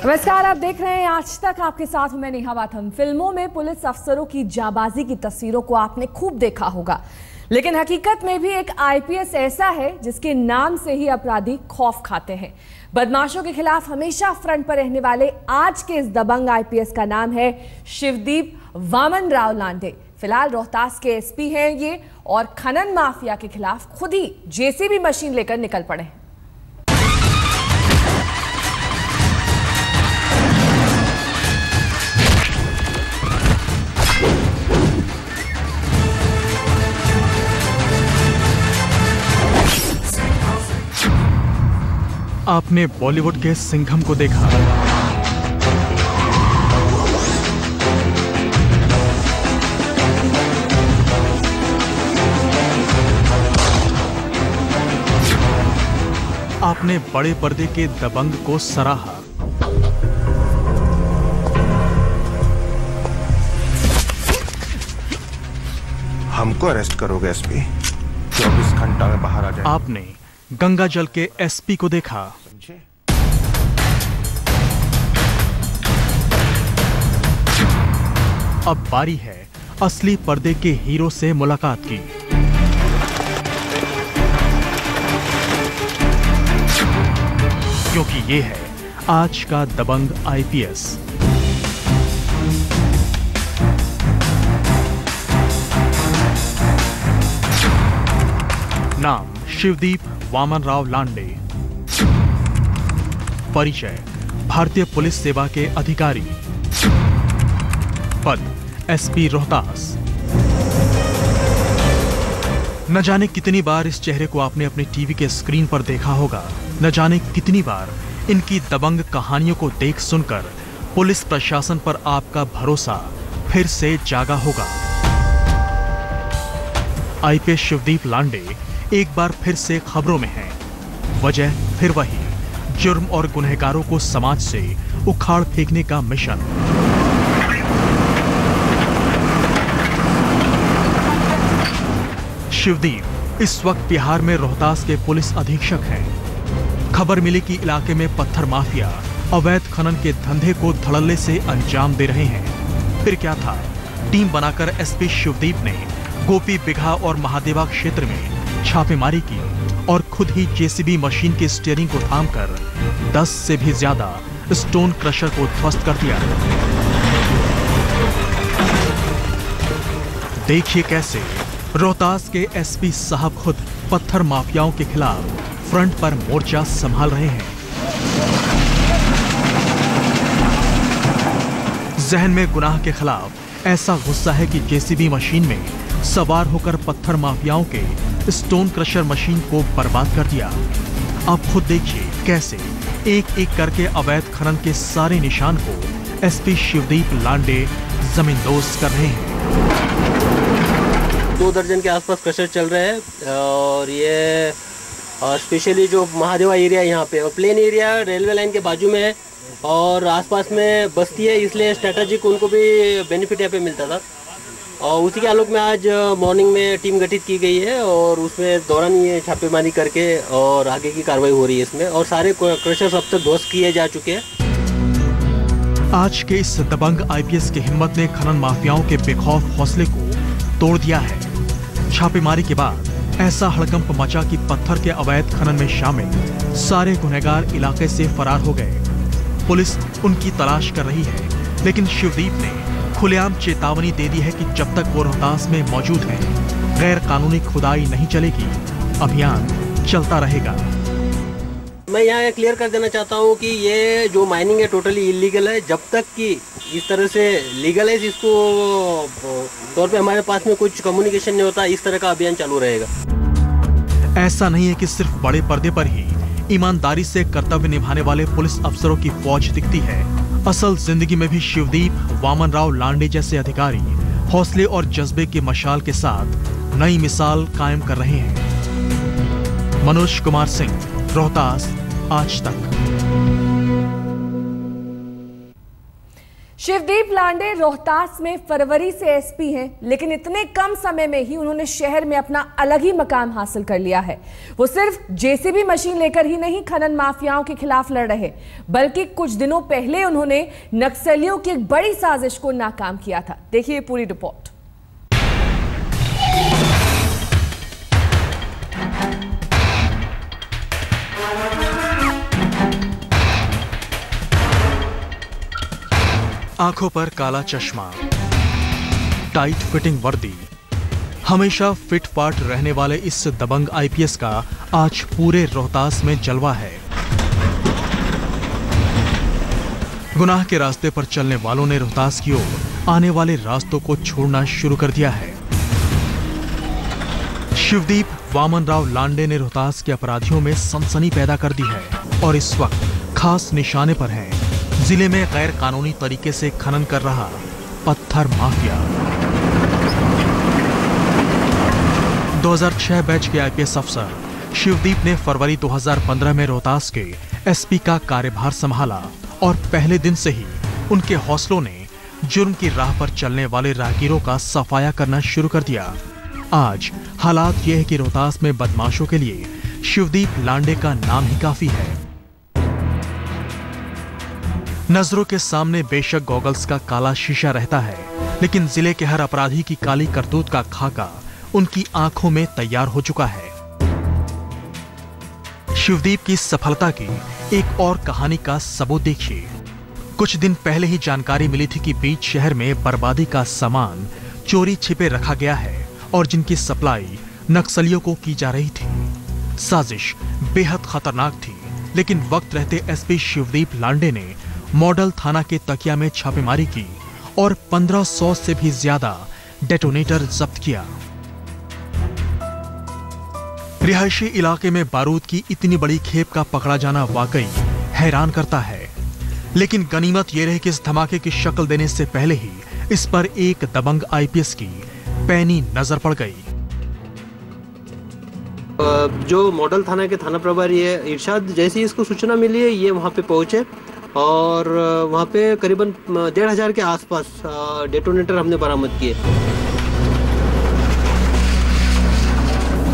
नमस्कार, आप देख रहे हैं आज तक। आपके साथ हूं मैं नेहा बाथम। फिल्मों में पुलिस अफसरों की जाबाजी की तस्वीरों को आपने खूब देखा होगा, लेकिन हकीकत में भी एक आईपीएस ऐसा है जिसके नाम से ही अपराधी खौफ खाते हैं। बदमाशों के खिलाफ हमेशा फ्रंट पर रहने वाले आज के इस दबंग आईपीएस का नाम है शिवदीप वामन राव लांडे। फिलहाल रोहतास के एसपी हैं ये, और खनन माफिया के खिलाफ खुद ही जेसीबी मशीन लेकर निकल पड़े हैं। आपने बॉलीवुड के सिंघम को देखा, आपने बड़े पर्दे के दबंग को सराहा, हमको अरेस्ट करोगे एसपी? 24 घंटा में बाहर आ जाए। आपने गंगा जल के एसपी को देखा, अब बारी है असली पर्दे के हीरो से मुलाकात की। क्योंकि ये है आज का दबंग आईपीएस। नाम शिवदीप वामन राव लांडे। परिचय भारतीय पुलिस सेवा के अधिकारी। पद एसपी रोहतास। न जाने कितनी बार इस चेहरे को आपने अपने टीवी के स्क्रीन पर देखा होगा। न जाने कितनी बार इनकी दबंग कहानियों को देख सुनकर पुलिस प्रशासन पर आपका भरोसा फिर से जागा होगा। आईपीएस शिवदीप लांडे एक बार फिर से खबरों में हैं। वजह फिर वही, जुर्म और गुनहगारों को समाज से उखाड़ फेंकने का मिशन। शिवदीप इस वक्त बिहार में रोहतास के पुलिस अधीक्षक हैं। खबर मिली कि इलाके में पत्थर माफिया अवैध खनन के धंधे को धड़ल्ले से अंजाम दे रहे हैं। फिर क्या था, टीम बनाकर एसपी शिवदीप ने गोपी बिघा और महादेवा क्षेत्र में छापेमारी की और खुद ही जेसीबी मशीन के स्टीयरिंग को थामकर 10 से भी ज्यादा स्टोन क्रशर को ध्वस्त कर दिया। देखिए कैसे रोहतास के एसपी साहब खुद पत्थर माफियाओं के खिलाफ फ्रंट पर मोर्चा संभाल रहे हैं। जहन में गुनाह के खिलाफ ऐसा गुस्सा है कि जेसीबी मशीन में सवार होकर पत्थर माफियाओं के स्टोन क्रशर मशीन को बर्बाद कर दिया। आप खुद देखिए कैसे एक एक करके अवैध खनन के सारे निशान को एसपी शिवदीप लांडे जमींदोज कर रहे हैं। 2 दर्जन के आसपास क्रशर चल रहे हैं और ये स्पेशली जो महादेवा एरिया यहाँ पे, और प्लेन एरिया रेलवे लाइन के बाजू में है और आसपास में बस्ती है, इसलिए स्ट्रेटेजिक उनको भी बेनिफिट यहाँ पे मिलता था। और उसी के आलोक में आज मॉर्निंग में टीम गठित की गई है और उसमें दौरान ये छापेमारी करके और आगे की कार्रवाई हो रही है इसमें, और सारे क्रशर्स अब तक ध्वस्त किए जा चुके हैं। आज के इस दबंग आईपीएस की हिम्मत ने खनन माफियाओं के बेखौफ हौसले को तोड़ दिया है। छापेमारी के बाद ऐसा हड़कंप मचा कि पत्थर के अवैध खनन में शामिल सारे गुनहगार इलाके से फरार हो गए। पुलिस उनकी तलाश कर रही है, लेकिन शिवदीप ने खुलेआम चेतावनी दे दी है कि जब तक वो रोहतास में मौजूद हैं, गैर कानूनी खुदाई नहीं चलेगी, अभियान चलता रहेगा। मैं यहाँ क्लियर कर देना चाहता हूँ कि ये जो माइनिंग है टोटली इलीगल है। जब तक कि इस तरह से लीगल है, इसको तौर पे हमारे पास में कुछ कम्युनिकेशन नहीं होता, इस तरह का अभियान चालू रहेगा। ऐसा नहीं है कि सिर्फ बड़े पर्दे पर ही ईमानदारी से कर्तव्य निभाने वाले पुलिस अफसरों की फौज दिखती है। असल जिंदगी में भी शिवदीप वामन राव लांडे जैसे अधिकारी हौसले और जज्बे के मशाल के साथ नई मिसाल कायम कर रहे हैं। मनोज कुमार सिंह, रोहतास, आज तक। शिवदीप लांडे रोहतास में फरवरी से एसपी हैं, लेकिन इतने कम समय में ही उन्होंने शहर में अपना अलग ही मकाम हासिल कर लिया है। वो सिर्फ जेसीबी मशीन लेकर ही नहीं खनन माफियाओं के खिलाफ लड़ रहे, बल्कि कुछ दिनों पहले उन्होंने नक्सलियों की एक बड़ी साजिश को नाकाम किया था। देखिए पूरी रिपोर्ट। आंखों पर काला चश्मा, टाइट फिटिंग वर्दी, हमेशा फिट फाट रहने वाले इस दबंग आईपीएस का आज पूरे रोहतास में जलवा है। गुनाह के रास्ते पर चलने वालों ने रोहतास की ओर आने वाले रास्तों को छोड़ना शुरू कर दिया है। शिवदीप वामन राव लांडे ने रोहतास के अपराधियों में सनसनी पैदा कर दी है और इस वक्त खास निशाने पर हैं जिले में गैर कानूनी तरीके से खनन कर रहा पत्थर माफिया। 2006 बैच के आईपीएस अफसर शिवदीप ने फरवरी 2015 में रोहतास के एसपी का कार्यभार संभाला और पहले दिन से ही उनके हौसलों ने जुर्म की राह पर चलने वाले राहगीरों का सफाया करना शुरू कर दिया। आज हालात यह है कि रोहतास में बदमाशों के लिए शिवदीप लांडे का नाम ही काफी है। नजरों के सामने बेशक गॉगल्स का काला शीशा रहता है, लेकिन जिले के हर अपराधी की काली करतूत का खाका उनकी आंखों में तैयार हो चुका है। शिवदीप की सफलता की एक और कहानी का सबूत देखिए। कुछ दिन पहले ही जानकारी मिली थी कि बीच शहर में बर्बादी का सामान चोरी छिपे रखा गया है और जिनकी सप्लाई नक्सलियों को की जा रही थी। साजिश बेहद खतरनाक थी, लेकिन वक्त रहते एसपी शिवदीप लांडे ने मॉडल थाना के तकिया में छापेमारी की और 1500 से भी ज्यादा डेटोनेटर जब्त किया। रिहायशी इलाके में बारूद की इतनी बड़ी खेप का पकड़ा जाना वाकई हैरान करता है, लेकिन गनीमत यह रही कि इस धमाके की शक्ल देने से पहले ही इस पर एक दबंग आईपीएस की पैनी नजर पड़ गई। जो मॉडल थाना के थाना प्रभारी है इरशाद, जैसे ही इसको सूचना मिली है ये वहाँ पे पहुंचे और वहाँ पे करीबन 1500 के आसपास डेटोनेटर हमने बरामद किए।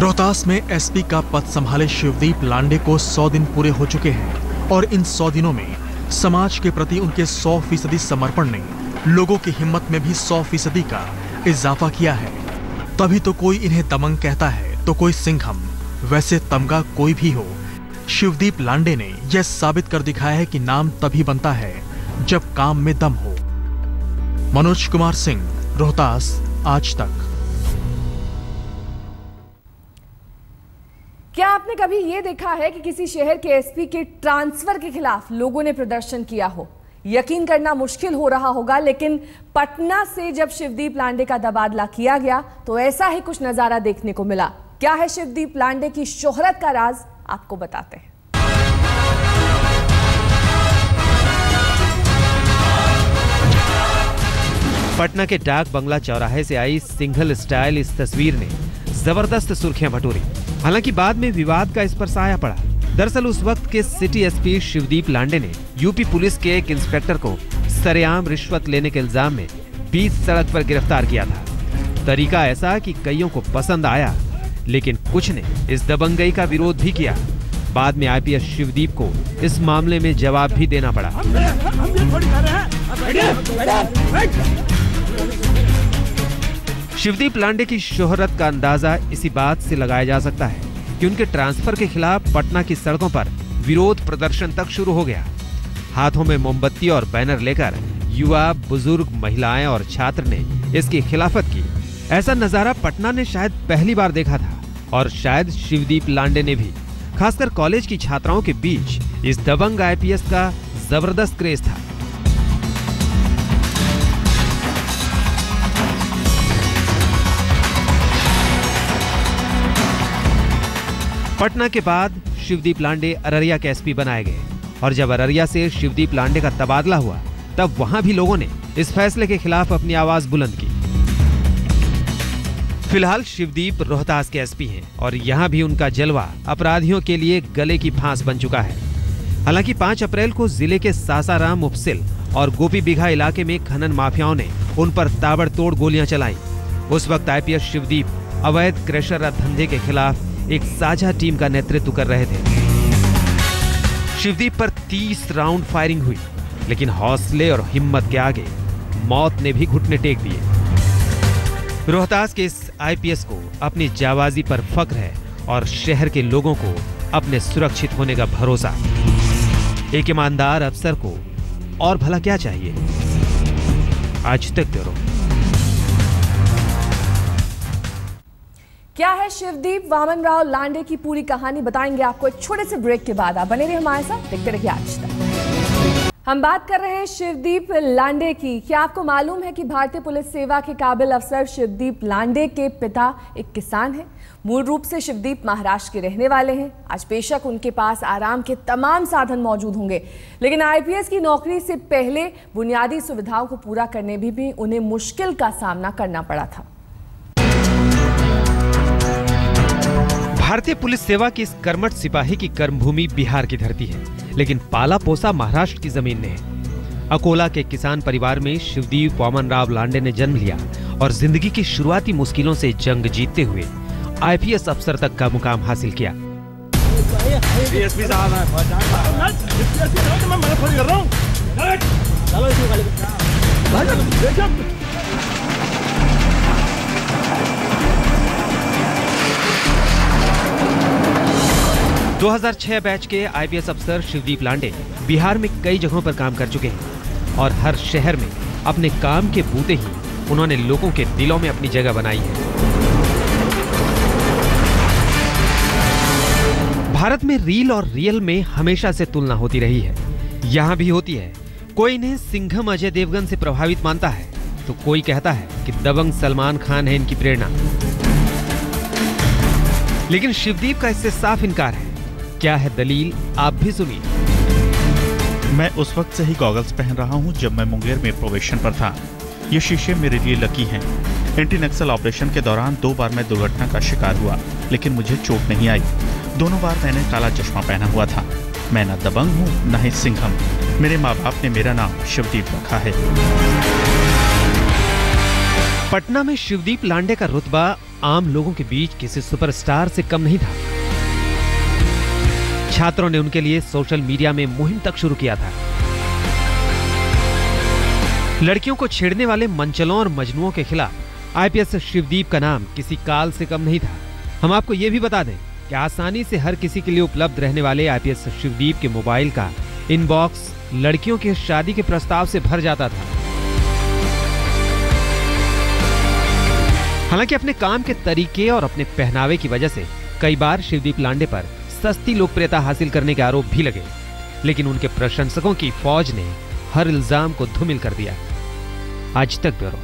रोहतास में एसपी का पद संभाले शिवदीप लांडे को 100 दिन पूरे हो चुके हैं और इन 100 दिनों में समाज के प्रति उनके 100% समर्पण ने लोगों की हिम्मत में भी 100% का इजाफा किया है। तभी तो कोई इन्हें दबंग कहता है तो कोई सिंघम। वैसे तमगा कोई भी हो, शिवदीप लांडे ने यह साबित कर दिखाया है कि नाम तभी बनता है जब काम में दम हो। मनोज कुमार सिंह, रोहतास, आज तक। क्या आपने कभी यह देखा है कि किसी शहर के एसपी के ट्रांसफर के खिलाफ लोगों ने प्रदर्शन किया हो? यकीन करना मुश्किल हो रहा होगा, लेकिन पटना से जब शिवदीप लांडे का तबादला किया गया तो ऐसा ही कुछ नजारा देखने को मिला। क्या है शिवदीप लांडे की शोहरत का राज, आपको बताते हैं। पटना के डाक बंगला चौराहे से आई सिंगल स्टाइल इस तस्वीर ने जबरदस्त सुर्खियां बटोरी। हालांकि बाद में विवाद का इस पर साया पड़ा। दरअसल उस वक्त के सिटी एसपी शिवदीप लांडे ने यूपी पुलिस के एक इंस्पेक्टर को सरेआम रिश्वत लेने के इल्जाम में बीच सड़क पर गिरफ्तार किया था। तरीका ऐसा कि कईयों को पसंद आया, लेकिन कुछ ने इस दबंगई का विरोध भी किया। बाद में आईपीएस शिवदीप को इस मामले में जवाब भी देना पड़ा। शिवदीप लांडे की शोहरत का अंदाजा इसी बात से लगाया जा सकता है कि उनके ट्रांसफर के खिलाफ पटना की सड़कों पर विरोध प्रदर्शन तक शुरू हो गया। हाथों में मोमबत्ती और बैनर लेकर युवा, बुजुर्ग, महिलाएं और छात्र ने इसकी खिलाफत की। ऐसा नजारा पटना ने शायद पहली बार देखा था और शायद शिवदीप लांडे ने भी। खासकर कॉलेज की छात्राओं के बीच इस दबंग आईपीएस का जबरदस्त क्रेज था। पटना के बाद शिवदीप लांडे अररिया के एसपी बनाए गए और जब अररिया से शिवदीप लांडे का तबादला हुआ तब वहां भी लोगों ने इस फैसले के खिलाफ अपनी आवाज बुलंद की। फिलहाल शिवदीप रोहतास के एसपी हैं और यहाँ भी उनका जलवा अपराधियों के लिए गले की फांस बन चुका है। हालांकि 5 अप्रैल को जिले के सासाराम उपसिल और गोपी बिघा इलाके में खनन माफियाओं ने उन पर ताबड़तोड़ गोलियां चलाई। उस वक्त आईपीएस शिवदीप अवैध क्रशर धंधे के खिलाफ एक साझा टीम का नेतृत्व कर रहे थे। शिवदीप पर 30 राउंड फायरिंग हुई, लेकिन हौसले और हिम्मत के आगे मौत ने भी घुटने टेक दिए। रोहतास के इस आईपीएस को अपनी जाबाजी पर फख्र है और शहर के लोगों को अपने सुरक्षित होने का भरोसा। एक ईमानदार अफसर को और भला क्या चाहिए। आज तक ब्यूरो। क्या है शिवदीप वामन राव लांडे की पूरी कहानी, बताएंगे आपको एक छोटे से ब्रेक के बाद। आप बने रहिए हमारे साथ, देखते रहिए आज तक। हम बात कर रहे हैं शिवदीप लांडे की। क्या आपको मालूम है कि भारतीय पुलिस सेवा के काबिल अफसर शिवदीप लांडे के पिता एक किसान हैं? मूल रूप से शिवदीप महाराष्ट्र के रहने वाले हैं। आज बेशक उनके पास आराम के तमाम साधन मौजूद होंगे, लेकिन आईपीएस की नौकरी से पहले बुनियादी सुविधाओं को पूरा करने में भी उन्हें मुश्किल का सामना करना पड़ा था। भारतीय पुलिस सेवा की इस कर्मठ सिपाही की कर्मभूमि बिहार की धरती है, लेकिन पाला पोसा महाराष्ट्र की जमीन में है। अकोला के किसान परिवार में शिवदीप वामन राव लांडे ने जन्म लिया और जिंदगी की शुरुआती मुश्किलों से जंग जीतते हुए आईपीएस अफसर तक का मुकाम हासिल किया। दो 2006 बैच के आईपीएस अफसर शिवदीप लांडे बिहार में कई जगहों पर काम कर चुके हैं और हर शहर में अपने काम के बूते ही उन्होंने लोगों के दिलों में अपनी जगह बनाई है। भारत में रील और रियल में हमेशा से तुलना होती रही है, यहाँ भी होती है। कोई इन्हें सिंघम अजय देवगन से प्रभावित मानता है, तो कोई कहता है कि दबंग सलमान खान है इनकी प्रेरणा। लेकिन शिवदीप का इससे साफ इनकार है। क्या है दलील, आप भी सुनिए। मैं उस वक्त से ही गॉगल्स पहन रहा हूं जब मैं मुंगेर में प्रोबेशन पर था। ये शीशे मेरे लिए लकी हैं। एंटी नक्सल ऑपरेशन के दौरान 2 बार मैं दुर्घटना का शिकार हुआ, लेकिन मुझे चोट नहीं आई। दोनों बार मैंने काला चश्मा पहना हुआ था। मैं न दबंग हूँ न ही सिंघम। मेरे माँ बाप ने मेरा नाम शिवदीप रखा है। पटना में शिवदीप लांडे का रुतबा आम लोगों के बीच किसी सुपरस्टार से कम नहीं था। छात्रों ने उनके लिए सोशल मीडिया में मुहिम तक शुरू किया था। लड़कियों को छेड़ने वाले मंचलों और मजनुओं के खिलाफ आईपीएस शिवदीप का नाम किसी काल से कम नहीं था। हम आपको यह भी बता दें कि आसानी से हर किसी के लिए उपलब्ध रहने वाले आईपीएस शिवदीप के मोबाइल का इनबॉक्स लड़कियों के शादी के प्रस्ताव से भर जाता था। हालांकि अपने काम के तरीके और अपने पहनावे की वजह से कई बार शिवदीप लांडे पर सस्ती लोकप्रियता हासिल करने के आरोप भी लगे, लेकिन उनके प्रशंसकों की फौज ने हर इल्जाम को धूमिल कर दिया। आज तक ब्यूरो।